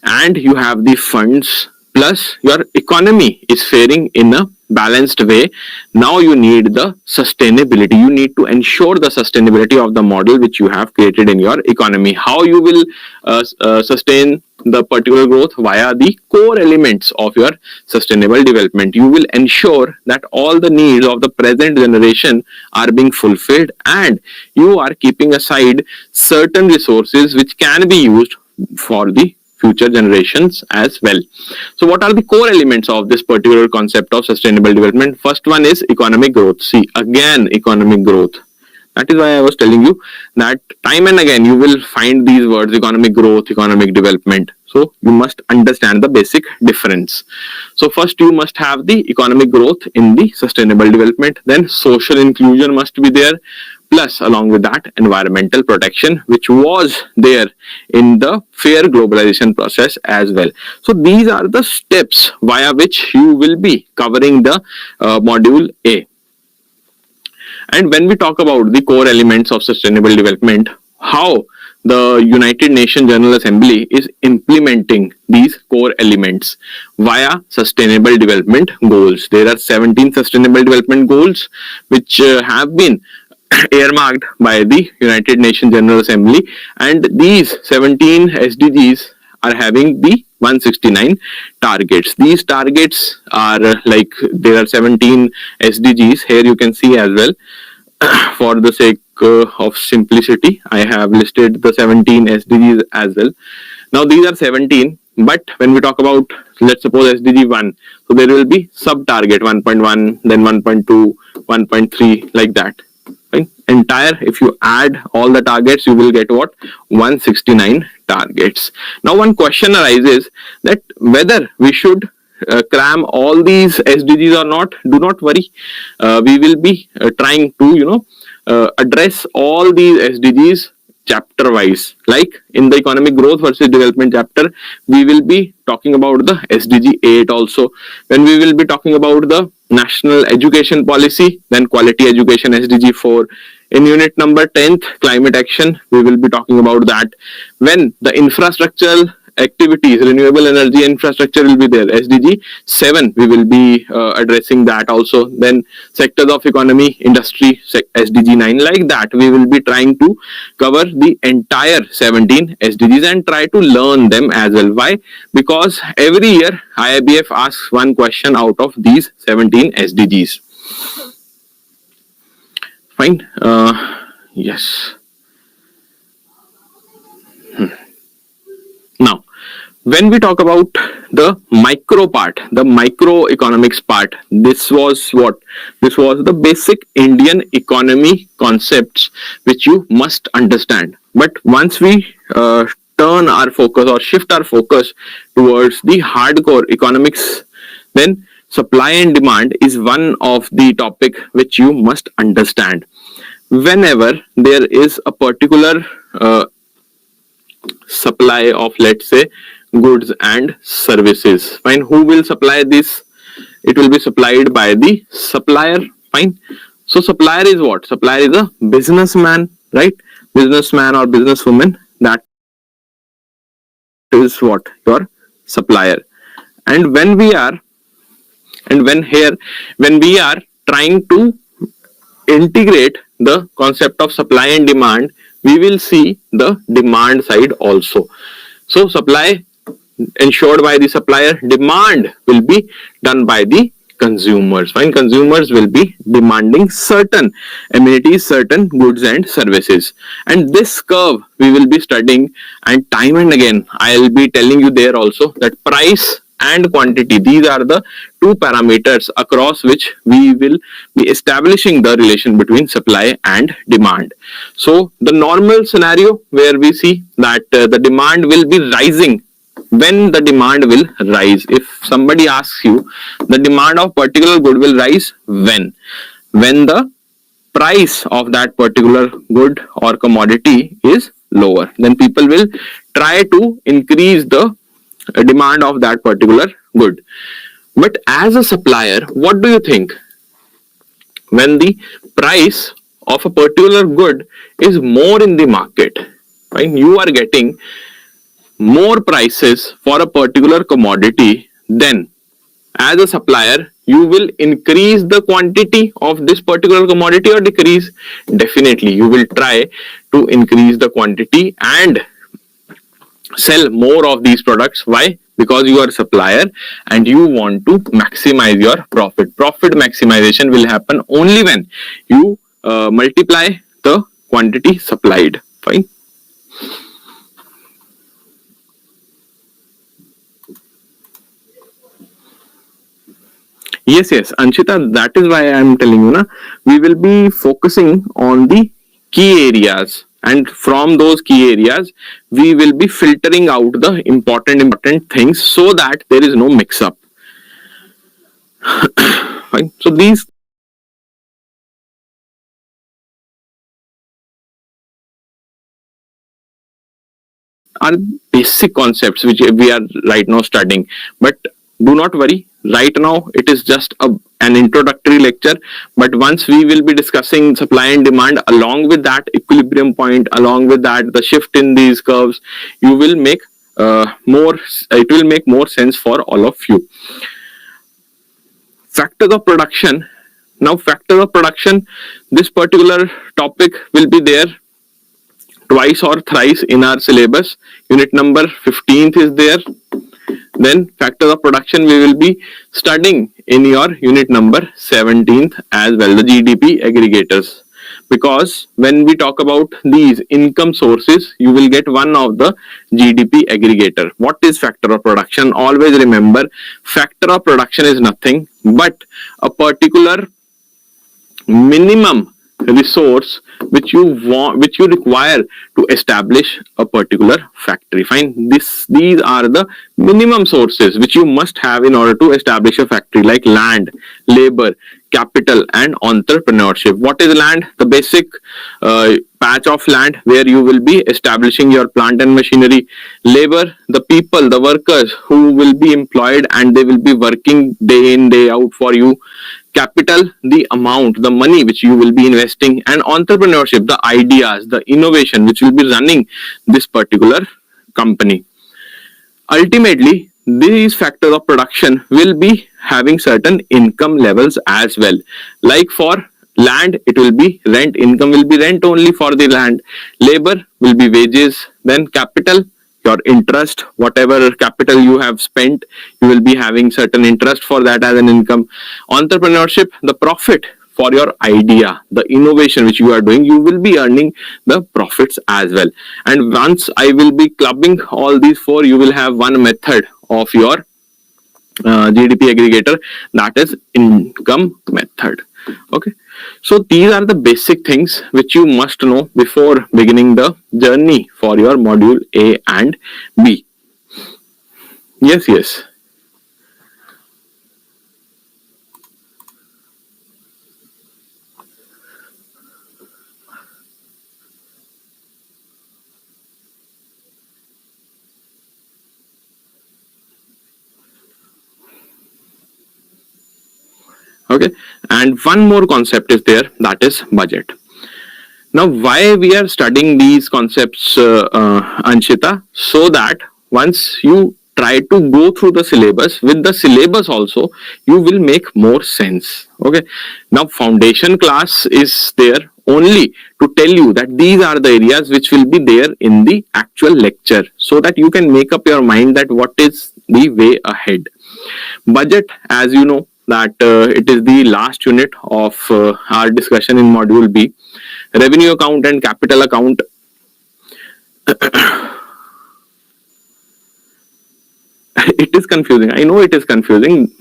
[SPEAKER 1] and you have the funds, plus your economy is faring in a balanced way, now you need the sustainability. You need to ensure the sustainability of the model which you have created in your economy. How you will sustain the particular growth? Via the core elements of your sustainable development. You will ensure that all the needs of the present generation are being fulfilled, and you are keeping aside certain resources which can be used for the future generations as well. So what are the core elements of this particular concept of sustainable development? First one is economic growth. See, again, economic growth. That is why I was telling you that time and again you will find these words: economic growth, economic development. So you must understand the basic difference. So first you must have the economic growth in the sustainable development. Then social inclusion must be there. Plus, along with that, environmental protection, which was there in the fair globalization process as well. So these are the steps via which you will be covering the module A. And when we talk about the core elements of sustainable development, how the United Nations General Assembly is implementing these core elements via sustainable development goals. There are 17 sustainable development goals which have been earmarked by the United Nations General Assembly, and these 17 SDGs are having the 169 targets. These targets are like there are 17 SDGs. Here you can see as well. For the sake of simplicity, I have listed the 17 SDGs as well. Now these are 17, but when we talk about, let's suppose SDG 1, so there will be sub target 1.1, then 1.2, 1.3, like that. Right? Entire, if you add all the targets, you will get what? 169 targets. Now one question arises that whether we should cram all these SDGs or not. Do not worry. We will be trying to address all these SDGs chapter wise. Like in the economic growth versus development chapter, we will be talking about the SDG 8 also. When we will be talking about the national education policy, then quality education SDG 4. In unit number 10th, climate action, we will be talking about that. When the infrastructural activities, renewable energy infrastructure will be there, SDG 7, we will be addressing that also. Then sectors of economy, industry, SDG 9, like that we will be trying to cover the entire 17 SDGs and try to learn them as well. Why? Because every year IIBF asks one question out of these 17 SDGs. Fine. Yes. Now, when we talk about the micro part, the microeconomics part, this was what? This was the basic Indian economy concepts which you must understand. But once we turn our focus or shift our focus towards the hardcore economics, then supply and demand is one of the topic which you must understand. Whenever there is a particular supply of, let's say, goods and services. Fine. Who will supply this? It will be supplied by the supplier. Fine. So supplier is what? Supplier is a businessman, right? Businessman or businesswoman. That is what? Your supplier. And when we are, and when we are trying to integrate the concept of supply and demand, we will see the demand side also. So supply ensured by the supplier, demand will be done by the consumers. Fine. Consumers will be demanding certain amenities, certain goods and services. And this curve we will be studying, and time and again I'll be telling you there also that price and quantity, these are the two parameters across which we will be establishing the relation between supply and demand. So the normal scenario where we see that the demand will be rising, when the demand will rise. If somebody asks you, the demand of particular good will rise when the price of that particular good or commodity is lower, then people will try to increase the demand of that particular good. But as a supplier, what do you think? When the price of a particular good is more in the market, right? You are getting more prices for a particular commodity, then as a supplier you will increase the quantity of this particular commodity or decrease? Definitely you will try to increase the quantity and sell more of these products. Why? Because you are a supplier and you want to maximize your profit maximization will happen only when you multiply the quantity supplied. Fine. Yes, Anshita, that is why I am telling you, na, we will be focusing on the key areas, and from those key areas, we will be filtering out the important things so that there is no mix up. Fine. So these are basic concepts which we are right now studying. But do not worry, right now it is just an introductory lecture. But once we will be discussing supply and demand, along with that equilibrium point, along with that the shift in these curves, you will make more. It will make more sense for all of you. Factors of production. Now, factors of production. This particular topic will be there twice or thrice in our syllabus. Unit number 15th is there. Then factors of production we will be studying in your unit number 17th as well, the GDP aggregators. Because when we talk about these income sources, you will get one of the GDP aggregator. What is factor of production? Always remember, factor of production is nothing but a particular minimum resource which you require to establish a particular factory. Fine. These are the minimum sources which you must have in order to establish a factory, like land, labor, capital and entrepreneurship. What is land? The basic patch of land where you will be establishing your plant and machinery. Labor, the people, the workers who will be employed and they will be working day in day out for you. Capital, the amount, the money which you will be investing. And entrepreneurship, the ideas, the innovation which will be running this particular company. Ultimately, these factors of production will be having certain income levels as well. Like for land, it will be rent. Income will be rent only for the land. Labor will be wages. Then capital, your interest, whatever capital you have spent, you will be having certain interest for that as an income. Entrepreneurship, the profit for your idea, the innovation which you are doing, you will be earning the profits as well. And once I will be clubbing all these four, you will have one method of your GDP aggregator, that is income method. Okay. So these are the basic things which you must know before beginning the journey for your module A and B. Yes. Okay, and one more concept is there, that is budget. Now, why we are studying these concepts, Anshita? So that once you try to go through the syllabus, with the syllabus also, you will make more sense. Okay. Now, foundation class is there only to tell you that these are the areas which will be there in the actual lecture, so that you can make up your mind that what is the way ahead. Budget, as you know, that it is the last unit of our discussion in module B. Revenue account and capital account. It is confusing. I know it is confusing.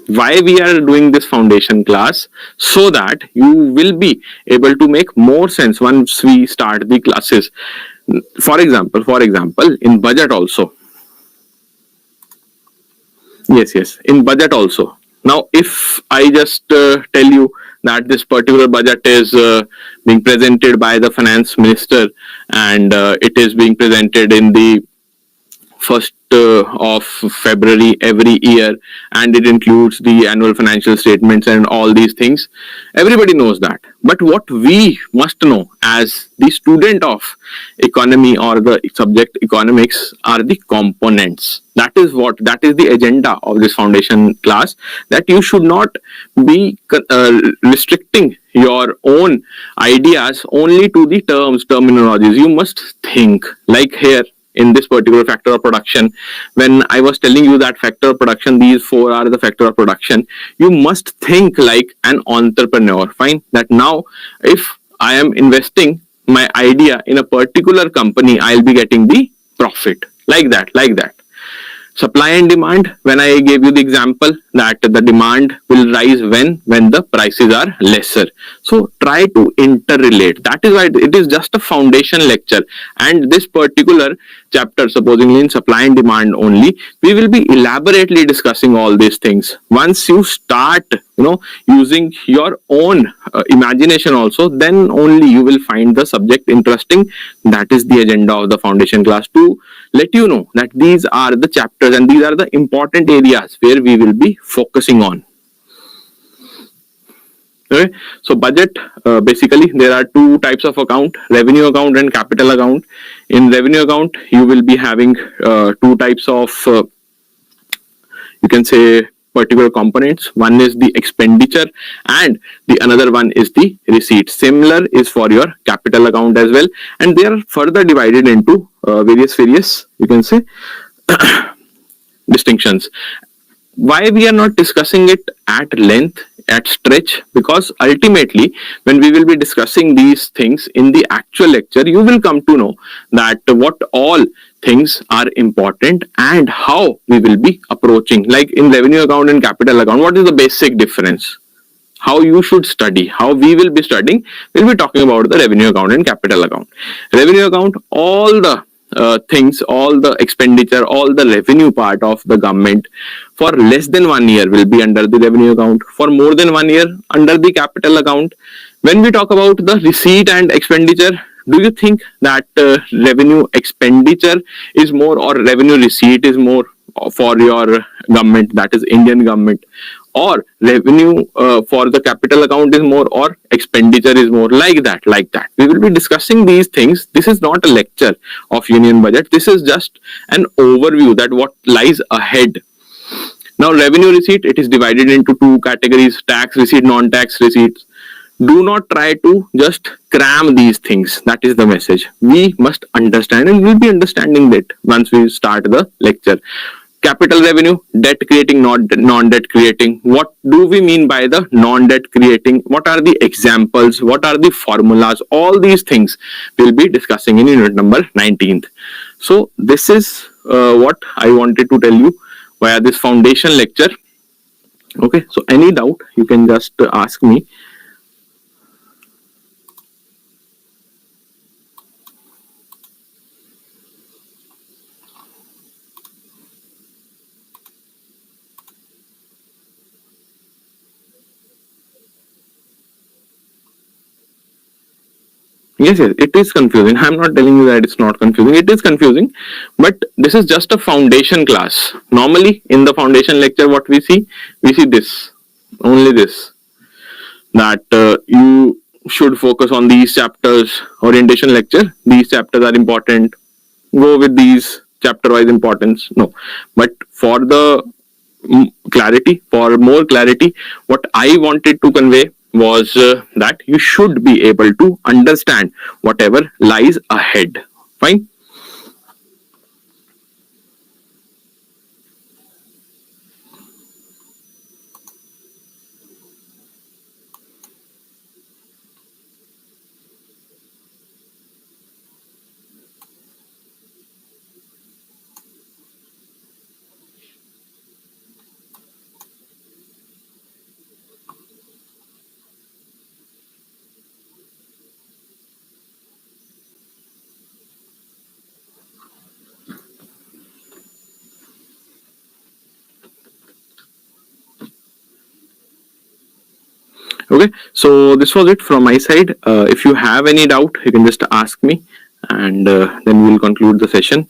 [SPEAKER 1] Why we are doing this foundation class? So that you will be able to make more sense once we start the classes. For example, in budget also. Yes, in budget also. Now, if I just tell you that this particular budget is being presented by the finance minister, and it is being presented in the 1st of February every year, and it includes the annual financial statements and all these things. Everybody knows that. But what we must know as the student of economy or the subject economics are the components. That is the agenda of this foundation class, that you should not be restricting your own ideas only to the terminologies. You must think, like here in this particular factor of production. When I was telling you that factor of production, these four are the factor of production, you must think like an entrepreneur. Fine, that now if I am investing my idea in a particular company, I'll be getting the profit. Like that. Supply and demand, when I gave you the example that the demand will rise when the prices are lesser. So try to interrelate. That is why it is just a foundation lecture. And this particular chapter, supposedly in supply and demand only, we will be elaborately discussing all these things. Once you start, using your own imagination also, then only you will find the subject interesting. That is the agenda of the foundation class, to let you know that these are the chapters and these are the important areas where we will be focusing on. Okay. So budget, basically there are two types of account, revenue account and capital account. In revenue account, you will be having two types of, you can say, particular components. One is the expenditure and the another one is the receipt. Similar is for your capital account as well, and they are further divided into various, you can say, distinctions. Why we are not discussing it at length, at stretch? Because ultimately, when we will be discussing these things in the actual lecture, you will come to know that what all things are important and how we will be approaching. Like in revenue account and capital account, what is the basic difference? How you should study, how we will be studying, we'll be talking about the revenue account and capital account. Revenue account, all the things, all the expenditure, all the revenue part of the government for less than 1 year will be under the revenue account. For more than 1 year, under the capital account. When we talk about the receipt and expenditure, do you think that revenue expenditure is more or revenue receipt is more for your government, that is Indian government, or revenue for the capital account is more or expenditure is more? Like that. We will be discussing these things. This is not a lecture of union budget. This is just an overview that what lies ahead. Now, revenue receipt, it is divided into two categories: tax receipt, non-tax receipts. Do not try to just cram these things. That is the message. We must understand, and we'll be understanding that once we start the lecture. Capital revenue, debt creating, not non-debt creating. What do we mean by the non-debt creating? What are the examples? What are the formulas? All these things we'll be discussing in unit number 19th. So this is what I wanted to tell you via this foundation lecture. Okay, so any doubt you can just ask me. Yes, it is confusing. I'm not telling you that it's not confusing. It is confusing, but this is just a foundation class. Normally, in the foundation lecture, what we see this. Only this, that you should focus on these chapters. Orientation lecture, these chapters are important, go with these chapter wise importance. No, but for the clarity, for more clarity, what I wanted to convey was that you should be able to understand whatever lies ahead. Fine. Okay, so this was it from my side. If you have any doubt, you can just ask me, and then we'll conclude the session.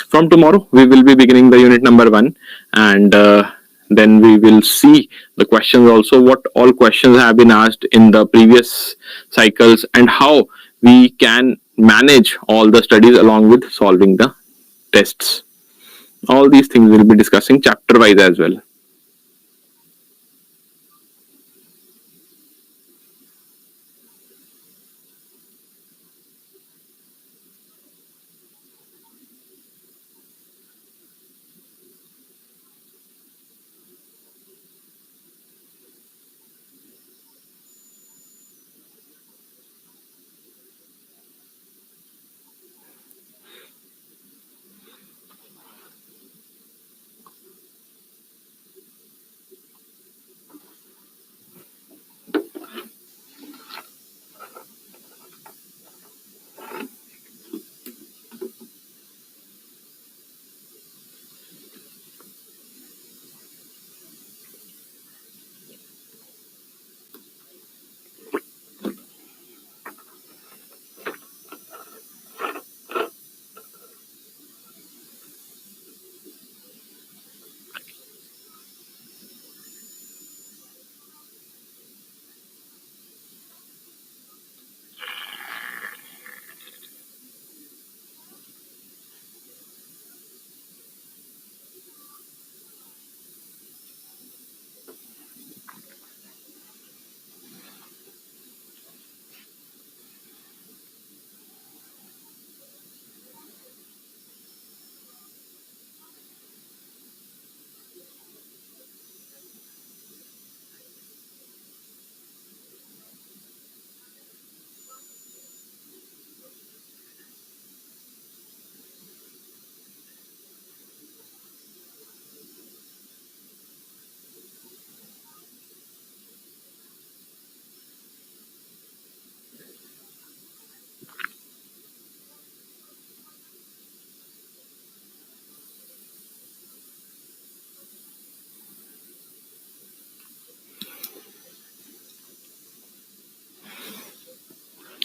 [SPEAKER 1] From tomorrow, we will be beginning the unit number 1, and then we will see the questions also, what all questions have been asked in the previous cycles, and how we can manage all the studies along with solving the tests. All these things we'll be discussing chapter wise as well.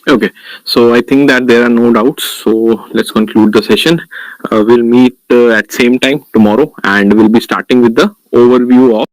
[SPEAKER 1] Okay, so I think that there are no doubts. So let's conclude the session. We'll meet at same time tomorrow, and we'll be starting with the overview of